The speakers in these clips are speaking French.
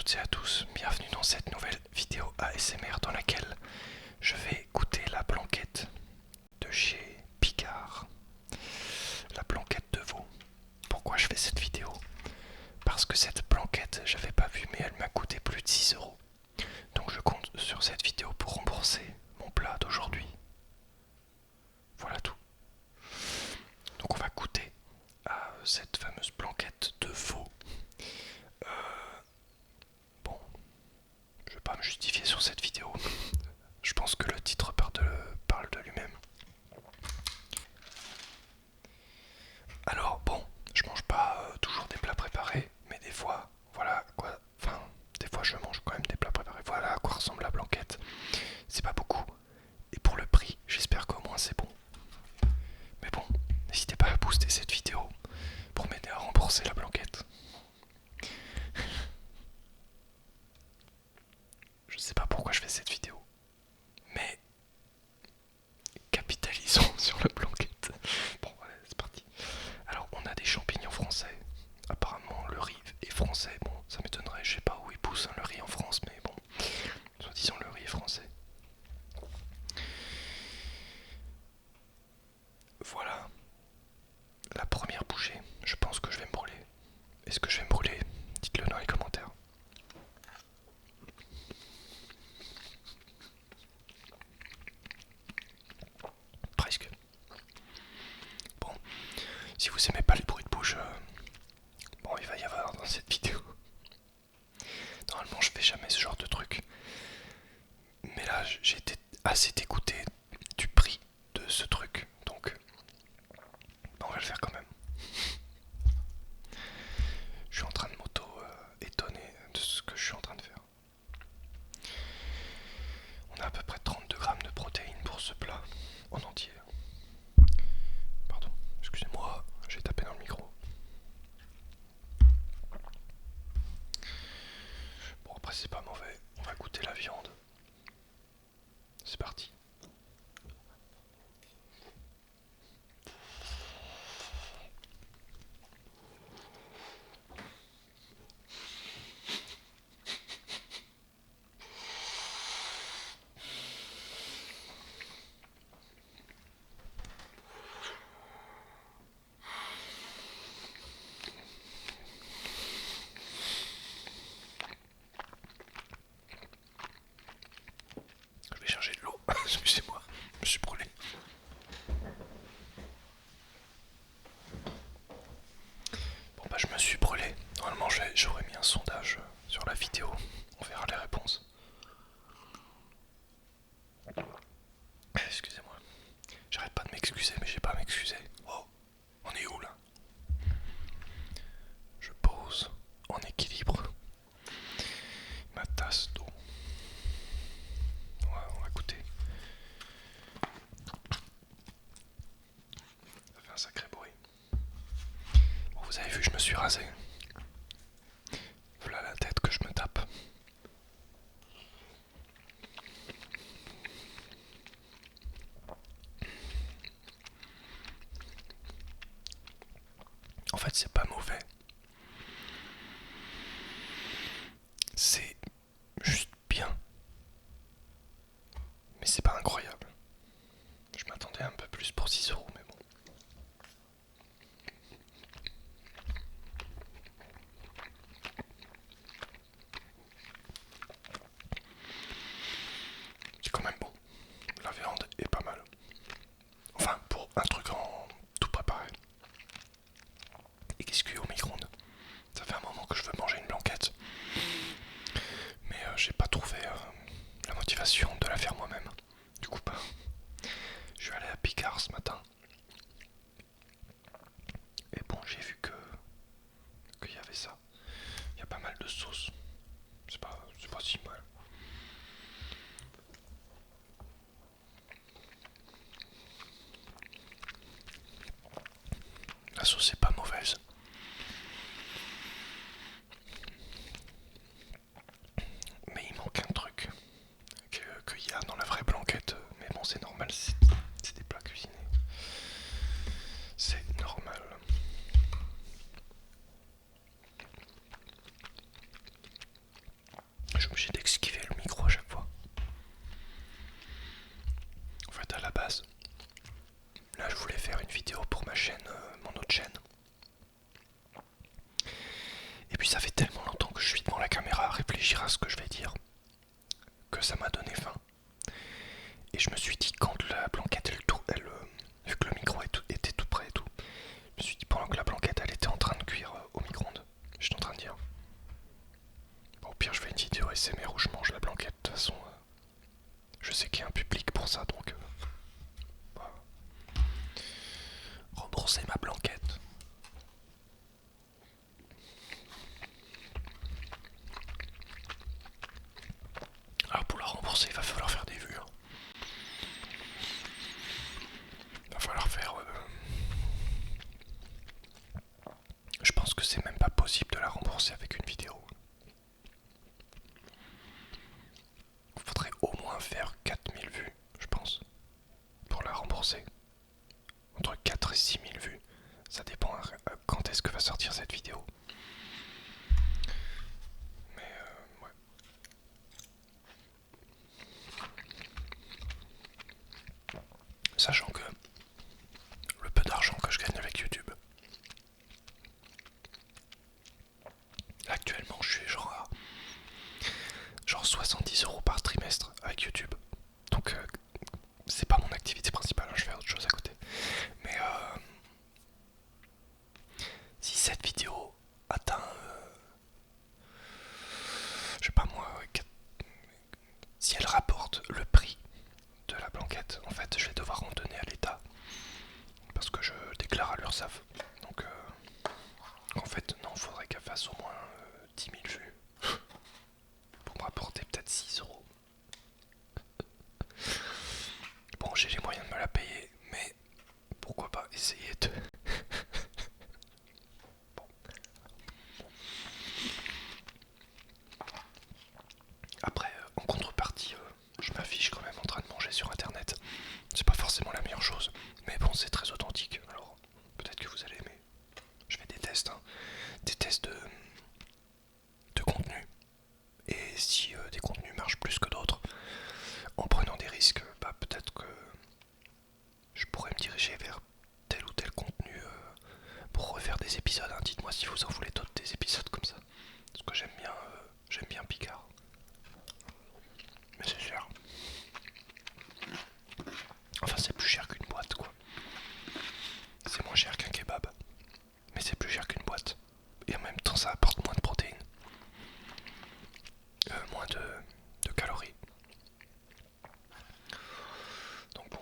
toutes et à tous, bienvenue dans cette nouvelle vidéo ASMR dans laquelle je vais goûter la blanquette de chez Picard. La blanquette de veau. Pourquoi je fais cette vidéo? Parce que cette blanquette, j'avais pas vu mais elle m'a coûté plus de 6 €. Donc je compte sur cette vidéo pour rembourser mon plat d'aujourd'hui. Voilà tout. Donc on va goûter à cette fameuse blanquette de veau. Bon, je vais pas me justifier sur cette vidéo. Je pense que le titre parle de lui-même. Alors bon, je mange pas toujours des plats préparés, mais des fois, voilà quoi. Enfin, des fois je mange quand même des plats préparés. Voilà à quoi ressemble la blanquette. C'est pas beaucoup. Et pour le prix, j'espère qu'au moins c'est bon. Mais bon, n'hésitez pas à booster cette vidéo pour m'aider à rembourser la blanquette. Je sais pas pourquoi je fais cette vidéo, mais capitalisons sur la blanquette. Bon, allez, c'est parti. Alors, on a des champignons français. Apparemment, le riz est français. Bon, ça m'étonnerait, je sais pas où ils poussent le riz en France, mais bon, soit disant le riz est français. Voilà, la première bouchée. Je pense que je vais me brûler. Est-ce que je vais me brûler? Dites-le dans les commentaires. Presque. Bon, si vous aimez pas les bruits de bouche, bon, il va y avoir dans cette vidéo. Normalement, je fais jamais ce genre de truc. Mais là, j'ai été assez dégoûté du prix de ce truc. Donc, on va le faire quand même. Je suis en train de m'auto-étonner de ce que je suis en train de faire. On a à peu près 32 grammes de protéines pour ce plat en entier. Pardon, excusez-moi, j'ai tapé dans le micro. Bon, après c'est pas mauvais, on va goûter la viande. C'est parti. Je vais chercher de l'eau, excusez-moi, je me suis brûlé. Bon bah je me suis brûlé. Normalement j'aurais mis un sondage sur la vidéo. On verra les réponses. Excusez-moi. J'arrête pas de m'excuser mais j'ai pas à m'excuser. Oh, on est où là? Je pose en équilibre ma tasse d'eau. Ouais, on va goûter. Ça fait un sacré bruit. Bon, vous avez vu, je me suis rasé. Voilà la tête que je me tape. En fait, c'est pas mauvais. C'est juste bien. Mais c'est pas incroyable. Je m'attendais un peu plus pour 6 €, mais bon. C'est quand même bon. La viande est pas mal. Enfin, pour un truc en tout préparé. Et qui se cuit au micro-ondes. Ça fait un moment que je veux manger une blanquette. Mais j'ai pas trouvé la motivation de la faire moi-même. Du coup, je suis allé à Picard ce matin. Et bon, j'ai vu qu'il y avait ça. Il y a pas mal de sauces. C'est pas si mal. La sauce est pas mauvaise. Mais il manque un truc qu'il y a dans la vraie blanquette. Mais bon, c'est normal, c'est des plats cuisinés. C'est normal. réfléchir à ce que je vais dire que ça m'a donné faim. Et je me suis dit, quand la blanquette, vu que le micro était tout près et tout, je me suis dit, pendant que la blanquette elle était en train de cuire au micro-ondes, j'étais en train de dire, bon, au pire je fais une vidéo SMR où je mange la blanquette. De toute façon, je sais qu'il y a un public pour ça, donc voilà. Rembourser ma blanquette. Alors pour la rembourser, il va falloir faire des vues. Hein. Il va falloir faire... Je pense que c'est même pas possible de la rembourser avec une vidéo. Il faudrait au moins faire 4000 vues, je pense, pour la rembourser. Entre 4 et 6000 vues. Ça dépend quand est-ce que va sortir cette vidéo. Mais ouais. Sachant que le peu d'argent que je gagne avec YouTube, actuellement je suis genre à 70 € par trimestre avec YouTube. Donc c'est pas mon activité principale, hein, je fais autre chose à côté. Mais si cette vidéo atteint, je sais pas moi, si elle rapporte le prix de la blanquette, en fait je vais devoir en donner à l'État. Parce que je déclare à l'URSSAF. Donc en fait non, faudrait qu'elle fasse au moins 10 000 vues. Pour me rapporter peut-être 6 €. Bon, j'ai les moyens de me la payer, mais pourquoi pas essayer de... Bon. Après, en contrepartie, je m'affiche quand même en train de manger sur internet. C'est pas forcément la meilleure chose, mais bon, c'est très authentique, alors peut-être que vous allez aimer. Je fais des tests, hein. Des tests de contenu. Et si des contenus marchent plus que d'autres, en prenant des risques, bah peut-être que je pourrais me diriger vers tel ou tel contenu pour refaire des épisodes. Hein. Dites-moi si vous en voulez d'autres, des épisodes comme ça. Parce que j'aime bien Picard. Mais c'est cher. Enfin, c'est plus cher qu'une boîte, quoi. C'est moins cher qu'un kebab. Mais c'est plus cher qu'une boîte. Et en même temps, ça apporte moins de protéines. Moins de calories. Donc bon.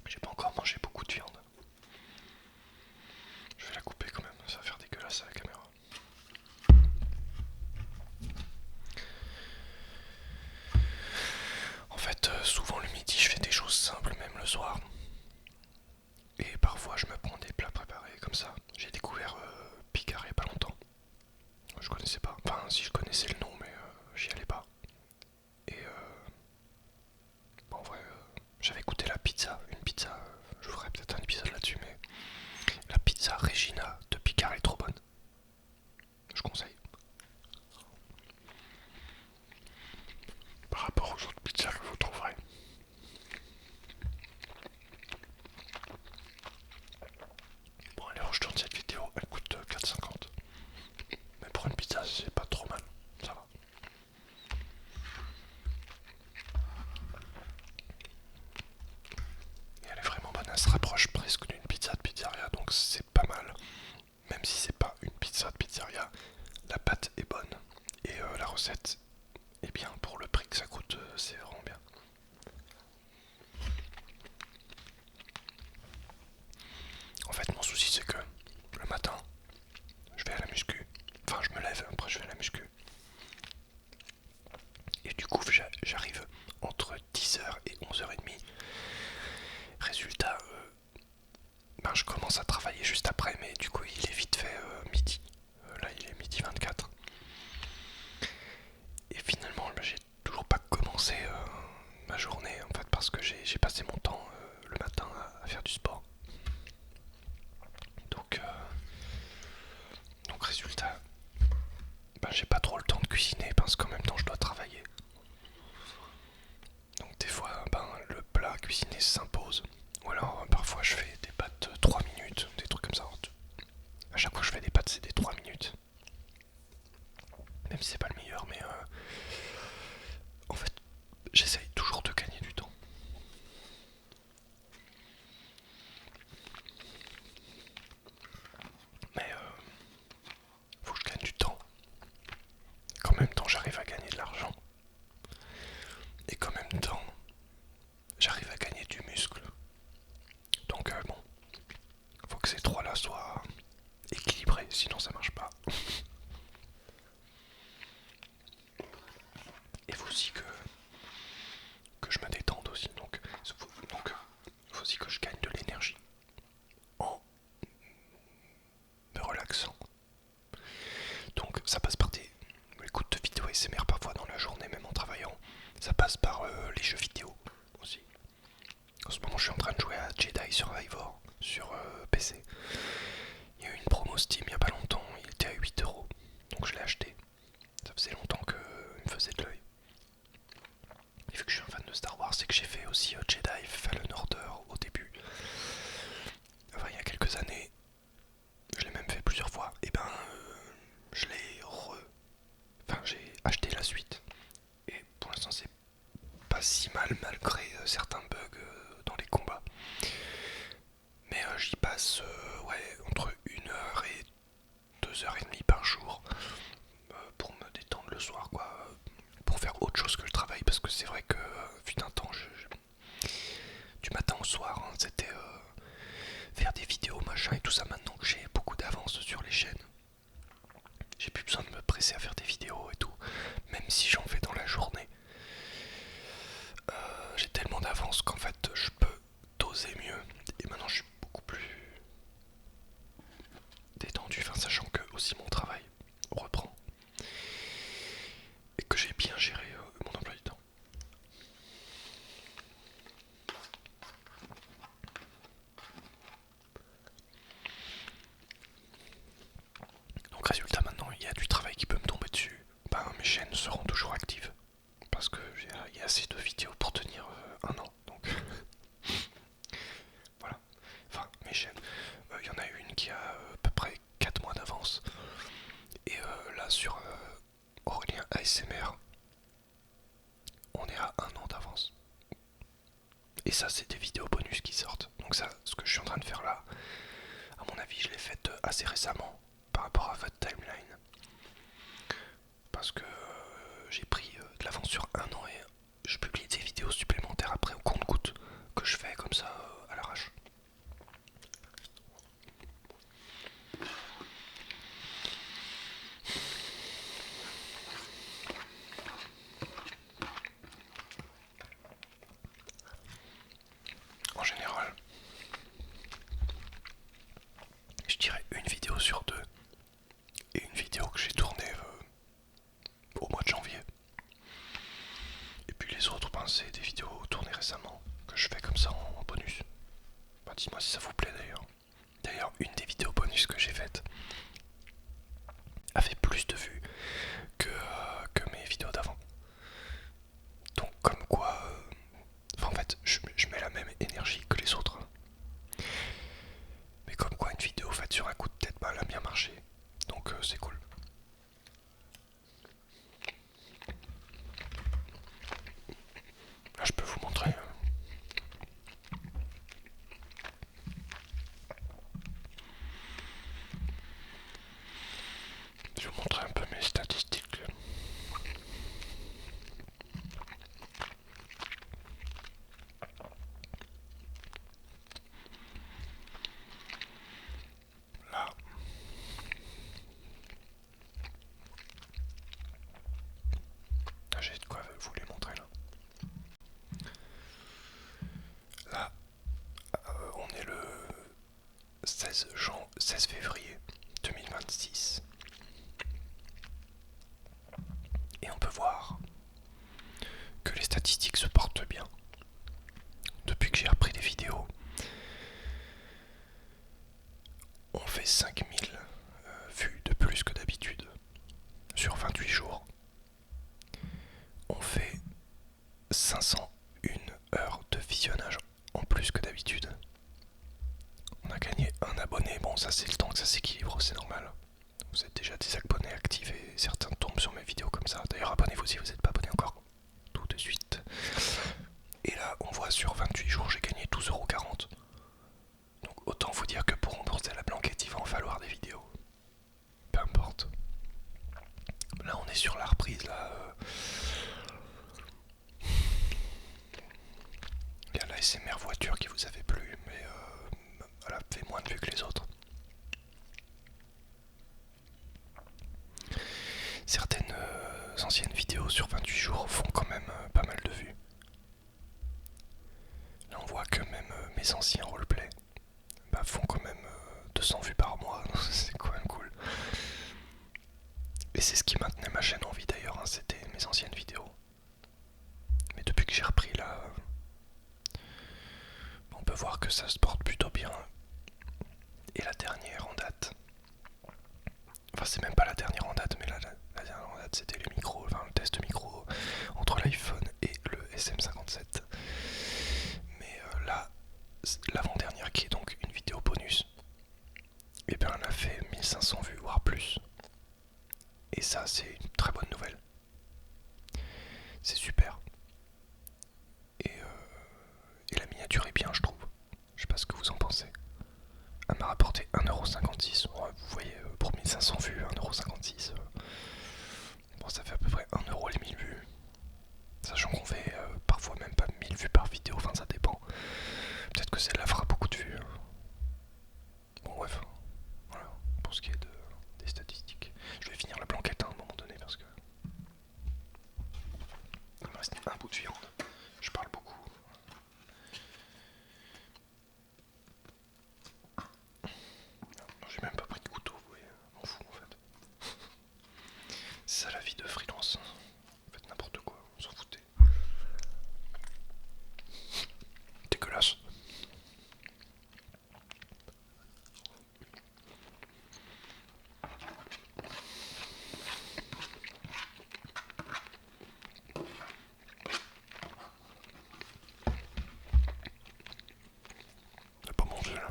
J'ai pas encore mangé beaucoup de viande. Je vais la couper quand même, ça va faire dégueulasse à la caméra. En fait, souvent le midi, je fais des choses simples, même le soir. Et parfois, je me prends des plats préparés comme ça. J'ai découvert Picard il y a pas longtemps. Je connaissais pas. Enfin, si je connaissais le nom, mais j'y allais pas. Et bon, en vrai, j'avais goûté la pizza. Une pizza, je ferai peut-être un épisode là-dessus, mais la pizza Regina de Picard est trop bonne. Je conseille. Par rapport aux autres pizzas que vous trouverez. Bon, allez, je tourne cette vidéo, elle coûte 4,50. Mais pour une pizza, c'est pas trop mal. Ça va. Et elle est vraiment bonne, elle se rapproche presque d'une pizza de pizzeria, donc c'est pas mal. Même si c'est pas une pizza de pizzeria, la pâte est bonne. Et la recette est bien pour le prix que ça coûte, c'est vraiment bien. En fait, mon souci c'est que le matin, je vais à la muscu. Enfin, je me lève, après je vais à la muscu. Et du coup, j'arrive entre 10 h et 11 h 30. Résultat, ben, je commence à travailler juste après, mais du coup, il est vite fait midi. Là, il est midi 24. Et finalement, ben, j'ai toujours pas commencé ma journée, en fait, parce que j'ai passé mon temps le matin à faire du sport. Donc résultat, ben, j'ai pas trop le temps de cuisiner parce qu'en même temps je dois travailler. Donc des fois j'essaye toujours de gagner du temps. Mais faut que je gagne du temps. Qu'en même temps j'arrive à gagner de l'argent. Et qu'en même temps j'arrive à gagner du muscle. Donc bon, faut que ces trois-là soient équilibrés, sinon ça marche pas. Il faut aussi que je me détende aussi. Donc faut aussi que je gagne de l'énergie en me relaxant. Donc ça passe par des écoutes de vidéos ASMR parfois dans la journée, même en travaillant. Ça passe par les jeux vidéo aussi. En ce moment je suis en train de jouer à Jedi Survivor sur PC. Il y a eu une promo Steam il y a pas longtemps, il était à 8€. Donc je l'ai acheté. Ça faisait longtemps qu'il me faisait de l'œil. Et vu que je suis un fan de Star Wars, c'est que j'ai fait aussi Jedi Fallen Order au début. Enfin il y a quelques années. Je l'ai même fait plusieurs fois. Et ben je l'ai Enfin j'ai acheté la suite. Et pour l'instant c'est pas si mal malgré certains bugs dans les combats. Mais j'y passe ouais, entre 1 heure et 2 h30 par jour pour me détendre le soir quoi. Pour faire autre chose que le travail parce que c'est vrai que fut un temps du matin au soir hein, c'était faire des vidéos machin et tout ça. Maintenant que j'ai beaucoup d'avance sur les chaînes, j'ai plus besoin de me presser à faire des vidéos et tout. Même si j'en fais dans la journée, j'ai tellement d'avance qu'en fait je peux doser mieux. Et maintenant je suis beaucoup plus détendu, enfin sachant que aussi mon travail reprend et que j'ai bien géré mon emploi du temps. Donc résultat, maintenant il y a du travail qui peut me tomber dessus. Ben, mes chaînes seront toujours actives parce que il y a assez de vidéos pour tenir un an. Donc voilà. Enfin mes chaînes, il y en a une qui a à peu près 4 mois d'avance. Et là sur Aurélien ASMR, on est à 1 an d'avance. Et ça c'est des vidéos bonus qui sortent. Donc ça, ce que je suis en train de faire là, à mon avis je l'ai fait assez récemment par rapport à votre timeline. Parce que j'ai pris de l'avance sur 1 an et je publie des vidéos supplémentaires après au compte-gouttes que je fais comme ça à l'arrache. En général, je dirais une vidéo sur deux. Et une vidéo que j'ai tournée au mois de janvier. Et puis les autres, ben, c'est des vidéos tournées récemment que je fais comme ça en bonus. Ben, dis-moi si ça vous plaît d'ailleurs. D'ailleurs, une des vidéos bonus que j'ai faites a fait plus de vues que mes vidéos d'avant. Donc comme quoi, en fait, je mets la même énergie que les autres. Mais comme quoi une vidéo faite sur un coup de tête, ben, elle a bien marché. Donc c'est cool. Là je peux vous montrer. Je vais vous montrer un peu mes statistiques. Là. J'ai de quoi vous les montrer là. Là, on est le 16 février 2026. Et on peut voir que les statistiques se portent bien. Depuis que j'ai repris des vidéos, on fait 5000 vues de plus que d'habitude sur 28 jours. On fait 501 heures de visionnage en plus que d'habitude. On a gagné un abonné, bon ça c'est le temps que ça s'équilibre, c'est normal. Vous êtes déjà des abonnés actifs et certains tombent sur mes vidéos comme ça. D'ailleurs abonnez-vous si vous n'êtes pas abonné encore tout de suite. ASMR voiture qui vous avait plu, mais elle a fait moins de vues que les autres. Certaines anciennes vidéos sur 28 jours font quand même pas mal de vues. Là on voit que même mes anciens roleplay font quand même 200 vues par mois, c'est quand même cool. Et c'est ce qui maintenait ma chaîne en vie d'ailleurs, hein, c'était mes anciennes vidéos. Mais depuis que j'ai repris là, on peut voir que ça se porte plutôt bien. Et la dernière en date, enfin c'est même pas la dernière en date, mais la dernière en date c'était les micros, enfin le test micro entre l'iPhone et le SM57. Mais là, l'avant-dernière qui est donc une vidéo bonus, et bien elle a fait 1500 vues voire plus. Et ça c'est une très bonne nouvelle. C'est super. Et la miniature est bien je trouve. Je sais pas ce que vous en pensez. Elle m'a rapporté 1,56€. Ouais, vous voyez, pour 1500 vues, 1,56€. Bon, ça fait à peu près 1€ les 1000 vues. Sachant qu'on fait parfois même pas 1000 vues par vidéo, enfin ça dépend. Peut-être que celle-là fera beaucoup de vues. Bon bref, voilà, pour ce qui est des statistiques. Je vais finir la blanquette à un moment donné parce que il me reste un bout de viande. Je parle beaucoup. J'ai même pas pris de couteau, vous voyez, m'en fous en fait. C'est ça la vie de freelance. Faites n'importe quoi, on s'en foutait. Dégueulasse. T'as pas mangé là.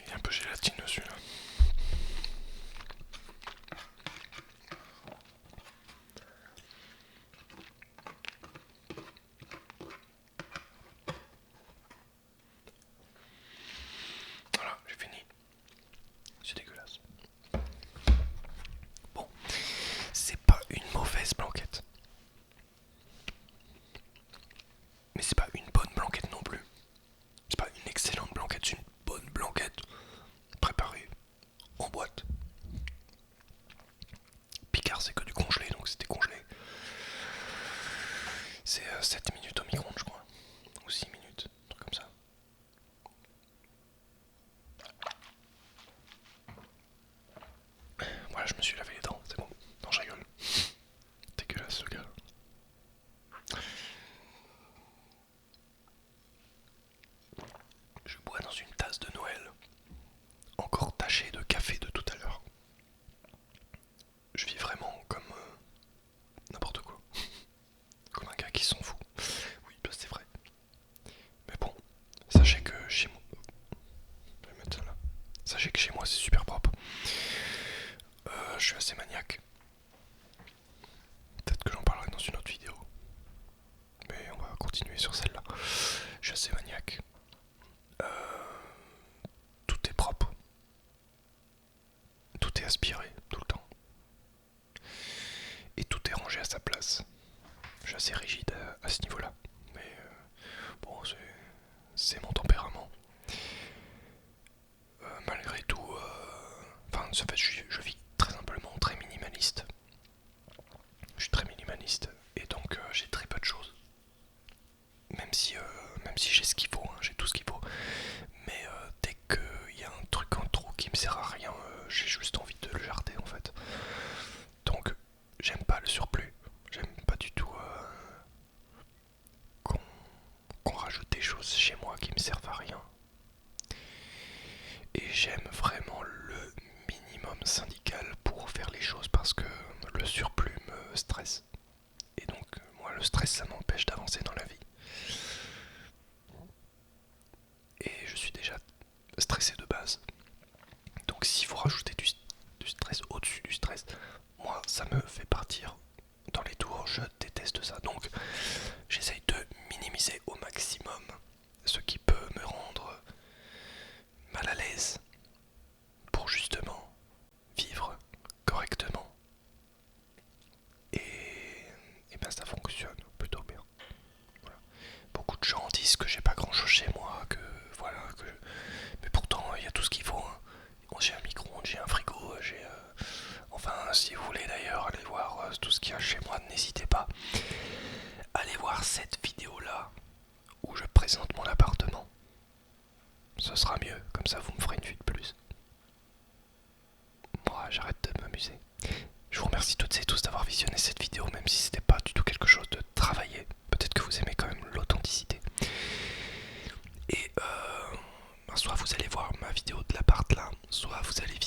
Il est un peu gélatineux celui-là. Voilà, j'ai fini. C'est dégueulasse. Bon, c'est pas une mauvaise blanquette. Mais c'est pas une bonne blanquette non plus. C'est pas une excellente blanquette, c'est une bonne blanquette préparée en boîte. Picard c'est que du congelé, donc c'était congelé. C'est 7 minutes au micro-ondes je crois. Ou 6 minutes, un truc comme ça. Voilà, je me suis lavé les dents, c'est bon. Non, je rigole. Dégueulasse ce gars. Je bois dans une tasse de Noël, encore tachée de café de tout à l'heure. Je vis vraiment comme n'importe quoi. Comme un gars qui s'en fout. Oui, bah c'est vrai. Mais bon, sachez que chez moi... Je vais mettre ça là. Sachez que chez moi c'est super propre. Je suis assez maniaque. Peut-être que j'en parlerai dans une autre vidéo. Mais on va continuer sur celle-là. Je suis assez maniaque. Tout est propre. Tout est aspiré, tout le temps. Et tout est rangé à sa place. Je suis assez rigide à ce niveau-là. Mais bon, c'est mon tempérament. Malgré tout, enfin, en fait, je vis très simplement, très minimaliste. Je suis très minimaliste et donc j'ai très peu de choses. Même si j'ai ce qu'il faut, hein, j'ai tout ce qu'il faut. Mais dès qu'il y a un truc en trop qui me sert à rien, j'ai juste envie de le jarter en fait. Donc j'aime pas le surplus. J'aime pas du tout qu'on rajoute des choses chez moi qui me servent à rien. Et j'aime vraiment le minimum syndical pour faire les choses parce que le surplus me stresse. Et donc moi le stress ça m'empêche d'avancer dans la vie. Et je suis déjà stressé de base. Donc s'il faut rajouter du stress au-dessus du stress, moi ça me fait partir dans les tours, je déteste ça. Donc j'essaye de minimiser au maximum ce qui disent que j'ai pas grand chose chez moi, que voilà, mais pourtant il y a tout ce qu'il faut, hein. J'ai un micro-ondes, j'ai un frigo, enfin si vous voulez d'ailleurs aller voir tout ce qu'il y a chez moi, n'hésitez pas. Allez voir cette vidéo là où je présente mon appartement. Ce sera mieux, comme ça vous me ferez une vue de plus. Moi j'arrête de m'amuser. Je vous remercie toutes et tous d'avoir visionné cette vidéo, même si c'était pas du tout quelque chose de travaillé. Peut-être que vous aimez quand même l'authenticité. Et soit vous allez voir ma vidéo de l'appart là, soit vous allez